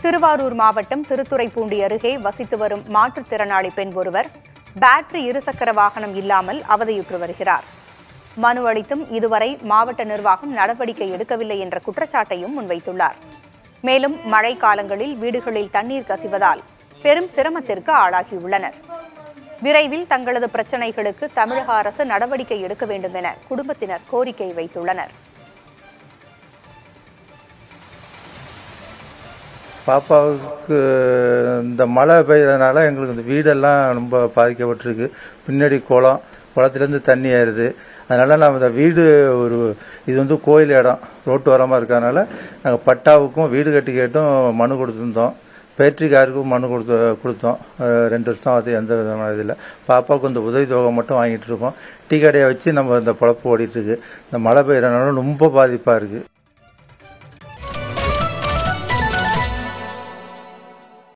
திருவாரூர் மாவட்டம் திருத்துறைப்பூண்டி அருகே வசித்து வரும் மாற்றுத்திறனாளி பெண் ஒருவர் பேட்டரி இருசக்கர வாகனம் இல்லாமல் அவதியுற்று வருகிறார். மனு அளித்தும் இதுவரை மாவட்ட நிர்வாகம் நடவடிக்கை எடுக்கவில்லை என்ற குற்றச்சாட்டையும் முன்வைத்துள்ளார். மேலும் மழை காலங்களில் வீடுகளில் தண்ணீர் கசிவதால் பெரும் சிரமத்திற்கு ஆளாகியுள்ளனர். விரைவில் தங்களது பிரச்சினைகளுக்கு தமிழக அரசு நடவடிக்கை எடுக்க வேண்டும் என குடும்பத்தினர் கோரிக்கை வைத்துள்ளனர். பாப்பாவுக்கு இந்த மழை பெய்யறதுனால எங்களுக்கு இந்த வீடெல்லாம் ரொம்ப பாதிக்கப்பட்டிருக்கு. பின்னாடி குளத்துலேருந்து தண்ணி ஏறுது. அதனால நம்ம இந்த வீடு இது வந்து கோயில் இடம், ரோட்டு ஓரமாக இருக்கிறதுனால நாங்கள் பட்டாவுக்கும் வீடு கட்டி கேட்டும் மனு கொடுத்துருந்தோம். பேட்டரிக்காருக்கும் மனு கொடுத்தோம். 2 வருஷம் அது எந்த விதமான இதில் பாப்பாவுக்கு இந்த உதவி தொகை மட்டும் வாங்கிட்டு இருக்கோம். டீ கடையை வச்சு நம்ம இந்த பொழப்பு ஓடிட்டு இருக்கு. இந்த மழை பெய்யறதுனால ரொம்ப பாதிப்பாக இருக்குது.